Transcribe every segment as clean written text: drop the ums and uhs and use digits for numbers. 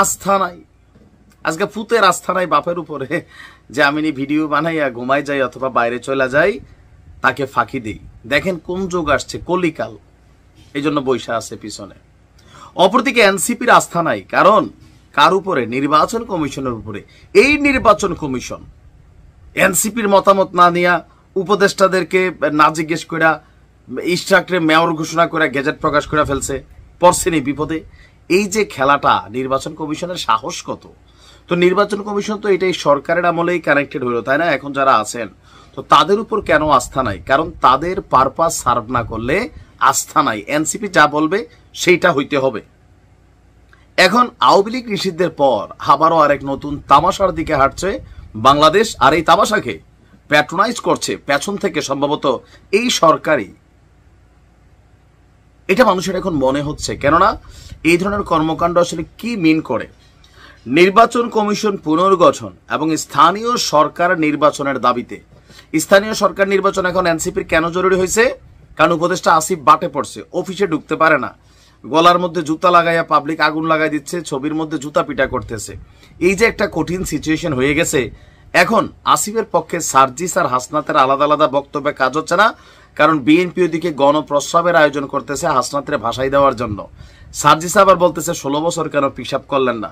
আস্থা নাই। আজকে পুতের আস্থা নাই বাপের উপরে, যে আমি ভিডিও বানাইয়া ঘুমাই যাই অথবা বাইরে চলে যাই, তাকে ফাঁকি দিই। দেখেন কোন যুগ আসছে, কলিকাল, এই জন্য বৈশা আছে পিছনে। অপরদিকে এনসিপির আস্থা নাই, কারণ কার উপরে? নির্বাচন কমিশনের উপরে। এই নির্বাচন কমিশন এনসিপির মতামত না নিয়া, উপদেষ্টাদেরকে না জিজ্ঞেস করে ইনস্ট্রাক্টরে মেয়র ঘোষণা করে গেজেট প্রকাশ করে ফেলছে, পড়ছেনি বিপদে। এই যে খেলাটা, নির্বাচন কমিশনের সাহস কত! তো নির্বাচন কমিশন তো এটাই সরকারের আমলেই কানেক্টেড হইল, তাই না? এখন যারা আছেন, তো তাদের উপর কেন আস্থা নাই? কারণ তাদের পারপাস সার্ভ না করলে আস্থা নাই। এনসিপি যা বলবে সেইটা হইতে হবে। এখন আওয়ামী লীগ নিষিদ্ধের পর আবারও আরেক নতুন তামাশার দিকে হাঁটছে বাংলাদেশ, আর এই তামাশাকে প্যাট্রোনাইজ করছে পেছন থেকে সম্ভবত এই সরকারই। এটা মানুষের এখন মনে হচ্ছে, কেননা এই ধরনের কর্মকাণ্ড আসলে কি মিন করে। নির্বাচন কমিশন পুনর্গঠন এবং স্থানীয় সরকার নির্বাচনের দাবিতে, স্থানীয় সরকার নির্বাচন এখন এনসিপির কেন জরুরি হয়েছে? কারণ উপদেষ্টা আসিফ বাটে পড়ছে, অফিসে ঢুকতে পারে না, গলার মধ্যে জুতা লাগাইয়া পাবলিক আগুন লাগাই দিচ্ছে, ছবির মধ্যে জুতা পিটা করতেছে। এই যে একটা কঠিন সিচুয়েশন হয়ে গেছে, এখন আসিফের পক্ষে সার্জিস আর হাসনাতের আলাদা আলাদা বক্তব্যে কাজ হচ্ছে না। কারণ বিএনপি ওদিকে গণপ্রস্রাবের আয়োজন করতেছে হাসনাতের ভাষাই দেওয়ার জন্য। সার্জিস আবার বলতেছে 16 বছর কেন পিশাব করলেন না।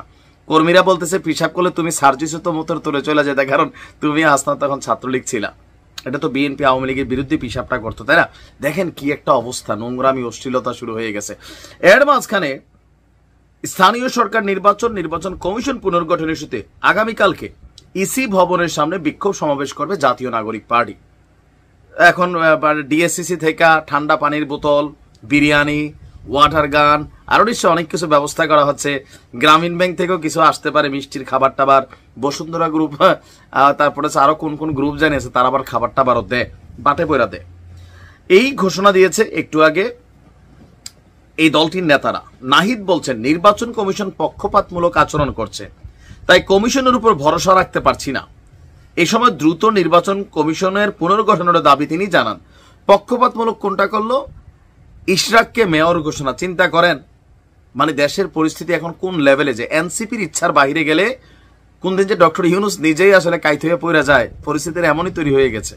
কর্মীরা বলতেছে পিশাব করলে তুমি সার্জিসও তো মোতর তুলে চলে যেতে, কারণ তুমি হাসনাত তখন ছাত্রলীগ ছিলা। এটা তো বিএনপি আওয়ামী লীগের বিরুদ্ধে পিশাবটা করতো, তাই না? দেখেন কি একটা অবস্থা, নোংরামি অশ্লীলতা শুরু হয়ে গেছে। এর মাঝখানে স্থানীয় সরকার নির্বাচন কমিশন পুনর্গঠন ইস্যুতে আগামীকালকে ইসি ভবনের সামনে বিক্ষোভ সমাবেশ করবে জাতীয় নাগরিক পার্টি। এখন ডিএসসিসি থেকে ঠান্ডা পানির বোতল, বিরিয়ানি, ওয়াটার গান, আরো নিশ্চয় অনেক কিছু ব্যবস্থা করা হচ্ছে। গ্রামীণ ব্যাংক থেকেও কিছু আসতে পারে, মিষ্টির খাবার টাবার, বসুন্ধরা গ্রুপ, তারপরে আরো কোন কোন গ্রুপ জানিয়েছে তারা আবার খাবার টাবারও দেয়, বাটে পয়রা দেয়। এই ঘোষণা দিয়েছে একটু আগে এই দলটির নেতারা। নাহিদ বলছেন নির্বাচন কমিশন পক্ষপাতমূলক আচরণ করছে, তাই কমিশনের উপর ভরসা রাখতে পারছি না। এই সময় দ্রুত নির্বাচন কমিশনের পুনর্গঠনের দাবি তিনি জানান। পক্ষপাতমূলক কোনটা করলো? ইশরাককে মেয়র ঘোষণা। চিন্তা করেন, মানে দেশের পরিস্থিতি এখন কোন লেভেলে, যে এনসিপির ইচ্ছার বাইরে গেলে কোন দিন যে ডক্টর ইউনুস নিজেই আসলে কাইত হয়ে পড়ে যায়, পরিস্থিতির এমনই তৈরি হয়ে গেছে।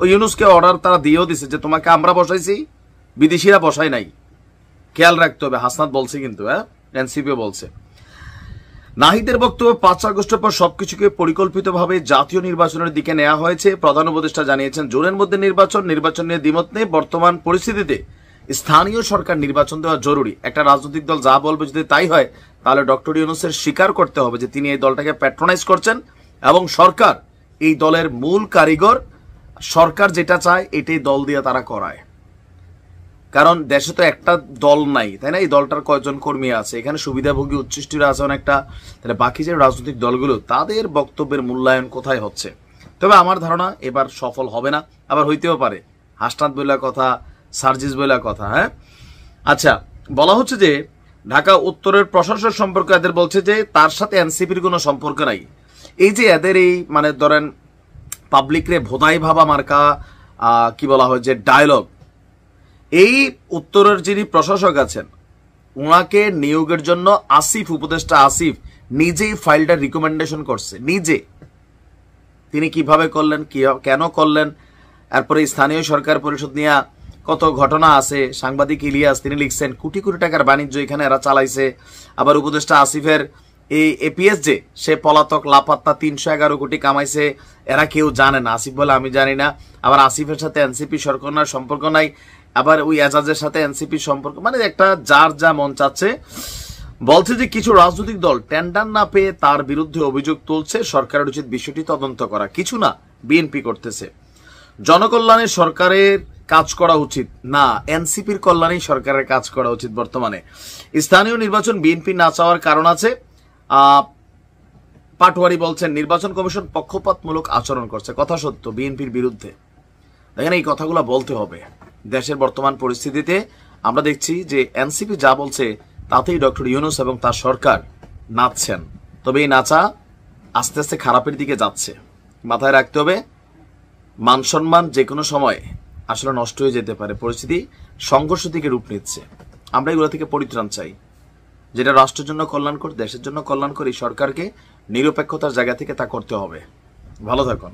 ওই ইউনুসকে অর্ডার তারা দিয়েও দিছে যে তোমাকে আমরা বসাইছি, বিদেশিরা বসাই নাই, খেয়াল রাখতে হবে। হাসনাত বলছে কিন্তু, এনসিপিও বলছে। নাহিদের বক্তব্য 5 আগস্টের পর সবকিছুকে পরিকল্পিতভাবে জাতীয় নির্বাচনের দিকে নেওয়া হয়েছে। প্রধান উপদেষ্টা জানিয়েছেন জুনের মধ্যে নির্বাচন নিয়ে দ্বিমত নেই। বর্তমান পরিস্থিতিতে স্থানীয় সরকার নির্বাচন দেওয়া জরুরি। একটা রাজনৈতিক দল যা বলবে যদি তাই হয়, তাহলে ডক্টর ইউনূসের স্বীকার করতে হবে যে তিনি এই দলটাকে প্যাট্রোনাইজ করছেন এবং সরকার এই দলের মূল কারিগর। সরকার যেটা চায় এটাই দল দিয়ে তারা করায়, কারণ দেশে তো একটা দল নাই, তাই না? এই দলটার কয়জন কর্মী আছে, এখানে সুবিধাভোগী উচ্ছিষ্টরা আছে অনেকটা, তাহলে বাকি যে রাজনৈতিক দলগুলো তাদের বক্তব্যের মূল্যায়ন কোথায় হচ্ছে? তবে আমার ধারণা এবার সফল হবে না, আবার হইতেও পারে। হাসনাত বইলা কথা, সার্জিস বইলা কথা। হ্যাঁ, আচ্ছা, বলা হচ্ছে যে ঢাকা উত্তরের প্রশাসন সম্পর্কে এদের বলছে যে তার সাথে এনসিপির কোনো সম্পর্ক নাই। এই যে এদের এই মানে ধরেন পাবলিক রে ভোদাই ভাবা মার্কা কি বলা হয় যে ডায়লগ, এই উত্তরের যিনি প্রশাসক আছেন ওনাকে নিয়োগের জন্য আসিফ, উপদেষ্টা আসিফ নিজেই ফাইলটা রিকমেন্ডেশন করছে নিজে। তিনি কিভাবে করলেন, কেন করলেন, এরপরে স্থানীয় সরকার পরিষদ নিয়ে কত ঘটনা আছে। সাংবাদিক ইলিয়াস তিনি লিখছেন কোটি কোটি টাকার বাণিজ্য এখানে এরা চালাইছে। আবার উপদেষ্টা আসিফের এই এপিএস যে সে পলাতক লাপাত্তা 311 কোটি কামাইছে, এরা কেউ জানে না। আসিফ বলে আমি জানি না। আবার আসিফের সাথে এনসিপি সরকার সম্পর্ক নাই, আবার ওই এজাজের সাথে এনসিপি সম্পর্ক, মানে একটা যার যা মন চাচ্ছে। বলছে যে কিছু রাজনৈতিক দল টেন্ডার না পেয়ে তার বিরুদ্ধে অভিযোগ তুলছে, সরকারের উচিত বিষয়টি তদন্ত করা। কিছু না, বিএনপি করতেছে। জনকল্যাণে সরকারের কাজ করা উচিত না, এনসিপির কল্যাণেই সরকারের কাজ করা উচিত। বর্তমানে স্থানীয় নির্বাচন বিএনপি না চাওয়ার কারণ আছে। পাটোয়ারি বলছেন নির্বাচন কমিশন পক্ষপাতমূলক আচরণ করছে, কথা সত্য, বিএনপির বিরুদ্ধে। দেখেন এই কথাগুলো বলতে হবে। দেশের বর্তমান পরিস্থিতিতে আমরা দেখছি যে এনসিপি যা বলছে তাতেই ডক্টর ইউনূস এবং তার সরকার নাচছেন। তবে এই নাচা আস্তে আস্তে খারাপের দিকে যাচ্ছে। মাথায় রাখতে হবে মান সম্মান যে কোনো সময় আসলে নষ্ট হয়ে যেতে পারে, পরিস্থিতি সংঘর্ষ দিকে রূপ নিচ্ছে। আমরা এগুলো থেকে পরিত্রাণ চাই। যেটা রাষ্ট্রের জন্য কল্যাণকর, দেশের জন্য কল্যাণকর, এই সরকারকে নিরপেক্ষতার জায়গা থেকে তা করতে হবে। ভালো থাকুন।